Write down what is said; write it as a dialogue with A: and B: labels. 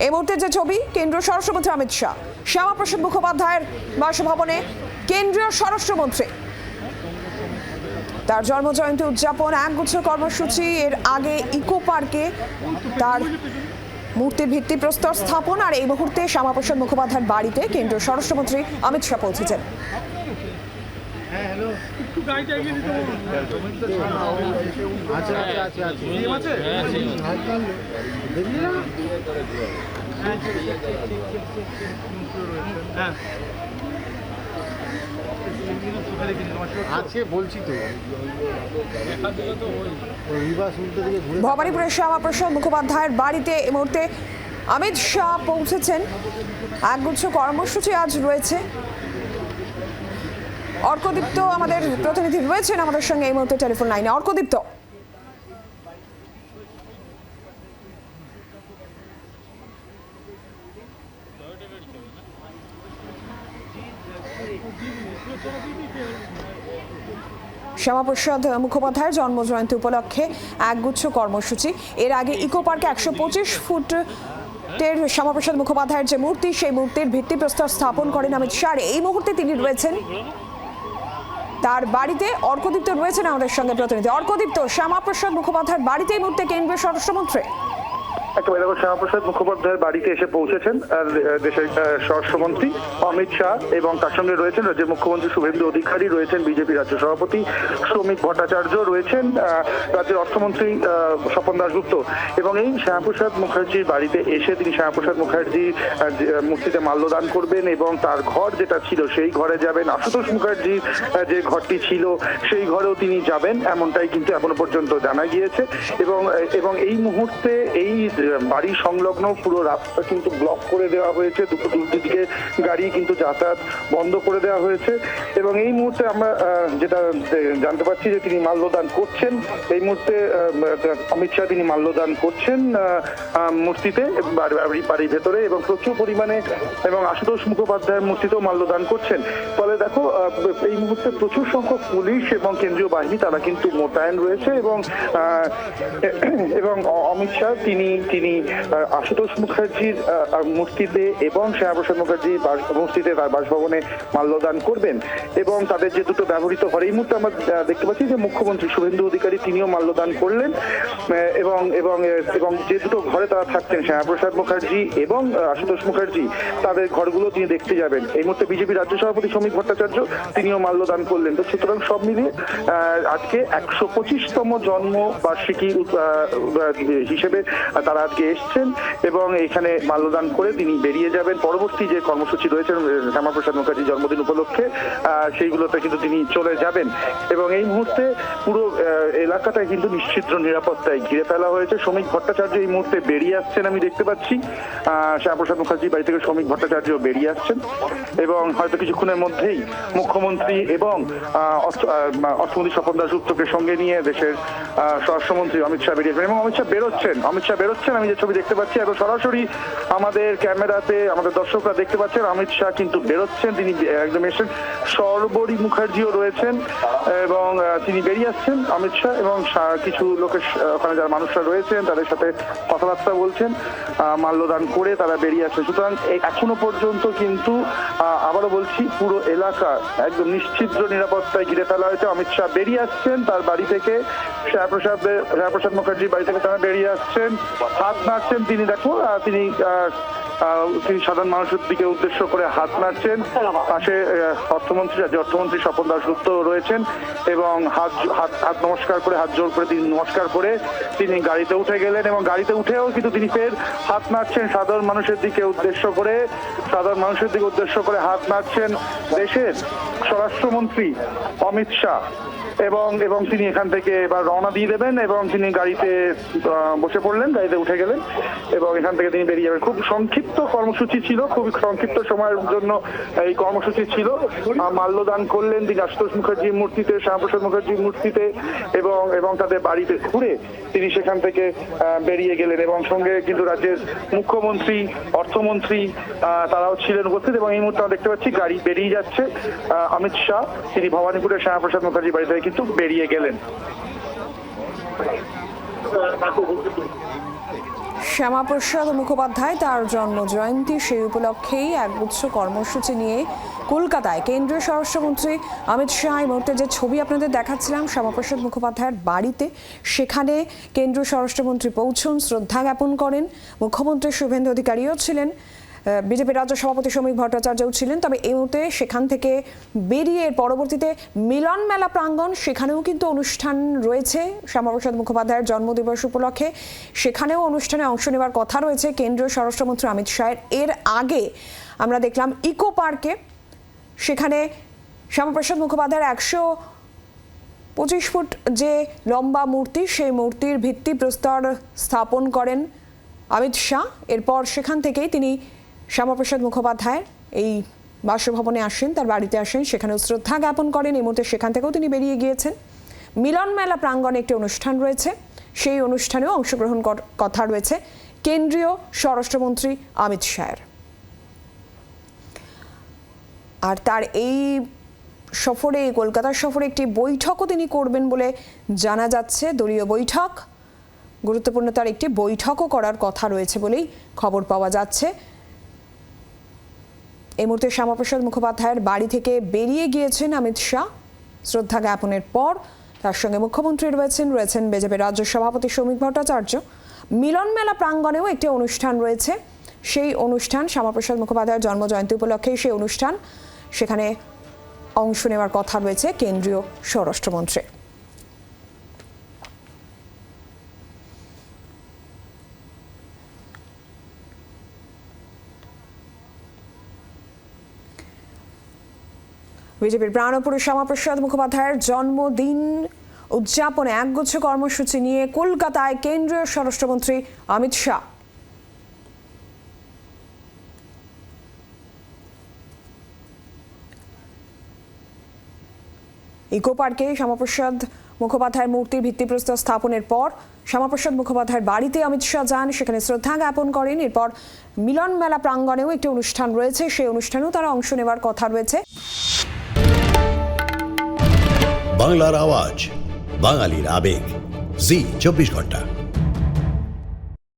A: এই মুহূর্তে যে ছবি, কেন্দ্রীয় স্বরাষ্ট্রমন্ত্রী অমিত শাহ শ্যামাপ্রসাদ মুখোপাধ্যায়ের বাসভবনে কেন্দ্রীয় স্বরাষ্ট্রমন্ত্রী তার জন্মজয়ন্তী উদযাপন, একগুচ্ছ কর্মসূচি। এর আগে ইকো পার্কে তার মূর্তির ভিত্তিপ্রস্তর স্থাপন, আর এই মুহূর্তে শ্যামাপ্রসাদ মুখোপাধ্যায়ের বাড়িতে কেন্দ্রীয় স্বরাষ্ট্রমন্ত্রী অমিত শাহ পৌঁছেছেন। ভবানীপুরের শ্যামাপ্রসাদ মুখোপাধ্যায়ের বাড়িতে এই মুহূর্তে অমিত শাহ পৌঁছেছেন। একগুচ্ছ কর্মসূচি আজ রয়েছে। অর্কদীপ্ত আমাদের প্রতিনিধি রয়েছেন আমাদের সঙ্গে এই মুহূর্তে টেলিফোন লাইনে। অর্কদীপ্ত, শ্যামাপ্রসাদ মুখোপাধ্যায়ের জন্মজয়ন্তী উপলক্ষে একগুচ্ছ কর্মসূচি। এর আগে ইকো পার্কে 125 ফুটের শ্যামাপ্রসাদ মুখোপাধ্যায়ের যে মূর্তি, সেই মূর্তির ভিত্তিপ্রস্তর স্থাপন করেন অমিত শাহ। এই মুহূর্তে তিনি রয়েছেন তার বাড়িতে। অর্কদীপ্ত রয়েছেন আমাদের সঙ্গে প্রতিনিধি। অর্কদীপ্ত, শ্যামাপ্রসাদ মুখোপাধ্যায়ের বাড়িতে এই মুহূর্তে কেন্দ্রীয় স্বরাষ্ট্রমন্ত্রী।
B: একেবারে শ্যামাপ্রসাদ মুখোপাধ্যায়ের বাড়িতে এসে পৌঁছেছেন দেশের স্বরাষ্ট্রমন্ত্রী অমিত শাহ, এবং তার সঙ্গে রয়েছেন রাজ্যের মুখ্যমন্ত্রী শুভেন্দু অধিকারী, রয়েছেন বিজেপি রাজ্য সভাপতি শ্রমিক ভট্টাচার্য, রয়েছেন রাজ্যের অর্থমন্ত্রী স্বপন দাশগুপ্ত। এবং এই শ্যামাপ্রসাদ মুখার্জির বাড়িতে এসে তিনি শ্যামাপ্রসাদ মুখার্জির মূর্তিতে মাল্যদান করবেন এবং তার ঘর যেটা ছিল সেই ঘরে যাবেন। আশুতোষ মুখার্জির যে ঘরটি ছিল সেই ঘরেও তিনি যাবেন, এমনটাই কিন্তু এখনো পর্যন্ত জানা গিয়েছে। এবং এই মুহূর্তে এই বাড়ি সংলগ্ন পুরো রাস্তা কিন্তু ব্লক করে দেওয়া হয়েছে, দুদিকে গাড়ি কিন্তু যাতায়াত বন্ধ করে দেওয়া হয়েছে। এবং এই মুহূর্তে আমরা যেটা জানতে পারছি যে তিনি মাল্যদান করছেন। এই মুহূর্তে অমিত শাহ তিনি মাল্যদান করছেন মূর্তিতে বাড়ির ভেতরে, এবং প্রচুর পরিমাণে এবং আশুতোষ মুখোপাধ্যায়ের মূর্তিতেও মাল্যদান করছেন। ফলে দেখো এই মুহূর্তে প্রচুর সংখ্যক পুলিশ এবং কেন্দ্রীয় বাহিনী তারা কিন্তু মোতায়েন রয়েছে। এবং অমিত শাহ তিনি আশুতোষ মুখার্জির মূর্তিতে এবং শ্যামাপ্রসাদ মুখার্জির মূর্তিতে তার বাসভবনে মাল্যদান করবেন। এবং তাদের যে দুটো ব্যবহৃত ঘর, এই মুহূর্তে আমরা দেখতে পাচ্ছি যে মুখ্যমন্ত্রী শুভেন্দু অধিকারী তিনিও মাল্যদান করলেন। এবং যে দুটো ঘরে তারা থাকতেন, শ্যামাপ্রসাদ মুখার্জি এবং আশুতোষ মুখার্জি, তাদের ঘরগুলো তিনি দেখতে যাবেন। এই মুহূর্তে বিজেপি রাজ্য সভাপতি শ্রমিক ভট্টাচার্য তিনিও মাল্যদান করলেন। তো সুতরাং সব মিলিয়ে আজকে 125তম জন্মবার্ষিকী হিসেবে তারা আজকে এসছেন এবং এখানে মাল্যদান করে তিনি বেরিয়ে যাবেন। পরবর্তী যে কর্মসূচি রয়েছে শ্যামাপ্রসাদ মুখার্জির জন্মদিন উপলক্ষে, সেইগুলোতে কিন্তু তিনি চলে যাবেন। এবং এই মুহূর্তে পুরো এলাকাটায় কিন্তু নিশ্চিদ্র নিরাপত্তায় ঘিরে ফেলা হয়েছে। শ্রমিক ভট্টাচার্য এই মুহূর্তে বেরিয়ে আসছেন, আমি দেখতে পাচ্ছি শ্যামাপ্রসাদ মুখার্জির বাড়ি থেকে শ্রমিক ভট্টাচার্য বেরিয়ে আসছেন। এবং হয়তো কিছুক্ষণের মধ্যেই মুখ্যমন্ত্রী এবং অর্থমন্ত্রী স্বপন দাশগুপ্তকে সঙ্গে নিয়ে দেশের স্বরাষ্ট্রমন্ত্রী অমিত শাহ বেরিয়ে আসবেন। এবং অমিত শাহ বেরোচ্ছেন, আমি যে ছবি দেখতে পাচ্ছি এবং সরাসরি আমাদের ক্যামেরাতে আমাদের দর্শকরা দেখতে পাচ্ছেন অমিত শাহ কিন্তু বেরোচ্ছেন। তিনি একদম এসেছেন, সর্বরী মুখার্জিও রয়েছেন এবং তিনি বেরিয়ে আসছেন অমিত শাহ, এবং কিছু লোকের ওখানে যারা মানুষরা রয়েছেন তাদের সাথে কথাবার্তা বলছেন, মাল্যদান করে তারা বেরিয়ে আসছেন। সুতরাং এখনো পর্যন্ত কিন্তু আবারও বলছি পুরো এলাকা একদম নিশ্চিদ্র নিরাপত্তায় ঘিরে ফেলা হয়েছে। অমিত শাহ বেরিয়ে আসছেন তার বাড়ি থেকে, শ্যামাপ্রসাদ মুখার্জির বাড়ি থেকে তারা বেরিয়ে আসছেন, হাত নাড়ছেন। তিনি দেখো তিনি সাধারণ মানুষের দিকে উদ্দেশ্য করে হাত নাড়ছেন। পাশে রাজ্য অর্থমন্ত্রী স্বপন দাশগুপ্ত রয়েছেন এবং হাত নমস্কার করে, হাত জোর করে তিনি নমস্কার করে তিনি গাড়িতে উঠে গেলেন। এবং গাড়িতে উঠেও কিন্তু তিনি ফের হাত নাড়ছেন সাধারণ মানুষের দিকে উদ্দেশ্য করে হাত নাড়ছেন দেশের স্বরাষ্ট্রমন্ত্রী অমিত শাহ। এবং তিনি এখান থেকে এবার রওনা দিয়ে দেবেন এবং তিনি গাড়িতে বসে পড়লেন, গাড়িতে উঠে গেলেন এবং এখান থেকে তিনি বেরিয়ে যাবেন। খুব সংক্ষিপ্ত কর্মসূচি ছিল, খুবই সংক্ষিপ্ত সময়ের জন্য এই কর্মসূচি ছিল। মাল্যদান করলেন তিনি আশুতোষ মুখার্জির মূর্তিতে, শ্যামাপ্রসাদ মুখার্জির মূর্তিতে এবং তাদের বাড়িতে ঘুরে তিনি সেখান থেকে বেরিয়ে গেলেন। এবং সঙ্গে কিন্তু রাজ্যের মুখ্যমন্ত্রী, অর্থমন্ত্রী তারাও ছিলেন উপস্থিত। এবং এই মুহূর্তে আমরা দেখতে পাচ্ছি গাড়ি বেরিয়ে যাচ্ছে। অমিত শাহ তিনি ভবানীপুরের শ্যামাপ্রসাদ মুখার্জির বাড়ি থেকে কিন্তু বেরিয়ে গেলেন।
A: শ্যামাপ্রসাদ মুখোপাধ্যায় তার জন্মজয়ন্তী সেই উপলক্ষেই একগুচ্ছ কর্মসূচি নিয়ে কলকাতায় কেন্দ্রীয় স্বরাষ্ট্রমন্ত্রী অমিত শাহ এই মুহূর্তে যে ছবি আপনাদের দেখাচ্ছিলাম শ্যামাপ্রসাদ মুখোপাধ্যায়ের বাড়িতে, সেখানে কেন্দ্রীয় স্বরাষ্ট্রমন্ত্রী পৌঁছন, শ্রদ্ধা জ্ঞাপন করেন। মুখ্যমন্ত্রী শুভেন্দু অধিকারীও ছিলেন, বিজেপি রাজ্য সভাপতি শ্রমিক ভট্টাচার্যও ছিলেন। তবে এই মুহূর্তে সেখান থেকে বেরিয়ে পরবর্তীতে মিলন মেলা প্রাঙ্গণ, সেখানেও কিন্তু অনুষ্ঠান রয়েছে শ্যামাপ্রসাদ মুখোপাধ্যায়ের জন্মদিবস উপলক্ষে। সেখানেও অনুষ্ঠানে অংশ নেওয়ার কথা রয়েছে কেন্দ্রীয় স্বরাষ্ট্রমন্ত্রী অমিত শাহের। এর আগে আমরা দেখলাম ইকো পার্কে, সেখানে শ্যামাপ্রসাদ মুখোপাধ্যায়ের 125 ফুট যে লম্বা মূর্তি, সেই মূর্তির ভিত্তিপ্রস্তর স্থাপন করেন অমিত শাহ। এরপর সেখান থেকেই তিনি শ্যামাপ্রসাদ মুখোপাধ্যায়ের এই বাসভবনে আসেন, তার বাড়িতে আসেন, সেখানেও শ্রদ্ধা জ্ঞাপন করেন। এই মুহূর্তে সেখান থেকেও তিনি বেরিয়ে গিয়েছেন। মিলন মেলা প্রাঙ্গণে একটি অনুষ্ঠান রয়েছে, সেই অনুষ্ঠানেও অংশগ্রহণ কথা রয়েছে কেন্দ্রীয় স্বরাষ্ট্রমন্ত্রী অমিত শাহের। আর তার এই সফরে, কলকাতার সফরে একটি বৈঠকও তিনি করবেন বলে জানা যাচ্ছে, দলীয় বৈঠক, গুরুত্বপূর্ণ তার একটি বৈঠকও করার কথা রয়েছে বলেই খবর পাওয়া যাচ্ছে। এই মুহূর্তে শ্যামাপ্রসাদ মুখোপাধ্যায়ের বাড়ি থেকে বেরিয়ে গিয়েছেন অমিত শাহ শ্রদ্ধা জ্ঞাপনের পর। তার সঙ্গে মুখ্যমন্ত্রী রয়েছেন বিজেপি রাজ্য সভাপতি শ্রমিক ভট্টাচার্য। মিলন মেলা প্রাঙ্গণেও একটি অনুষ্ঠান রয়েছে, সেই অনুষ্ঠান শ্যামাপ্রসাদ মুখোপাধ্যায়ের জন্মজয়ন্তী উপলক্ষে সেই অনুষ্ঠান, সেখানে অংশ নেওয়ার কথা রয়েছে কেন্দ্রীয় স্বরাষ্ট্রমন্ত্রী। বিজেপির প্রাণপুরুষ শ্যামাপ্রসাদ মুখোপাধ্যায়ের জন্মদিন উদযাপনে একগুচ্ছ কর্মসূচি নিয়ে কলকাতায় কেন্দ্রীয় স্বরাষ্ট্রমন্ত্রী অমিত শাহ। ইকো পার্কে শ্যামাপ্রসাদ মুখোপাধ্যায়ের মূর্তির ভিত্তিপ্রস্তর স্থাপনের পর শ্যামাপ্রসাদ মুখোপাধ্যায়ের বাড়িতে অমিত শাহ যান, সেখানে শ্রদ্ধা জ্ঞাপন করেন। এরপর মিলন মেলা প্রাঙ্গণেও একটি অনুষ্ঠান রয়েছে, সেই অনুষ্ঠানেও তারা অংশ নেওয়ার কথা রয়েছে।
C: বাংলার আওয়াজ, বাঙালির আবেগ, জি 24 ঘন্টা।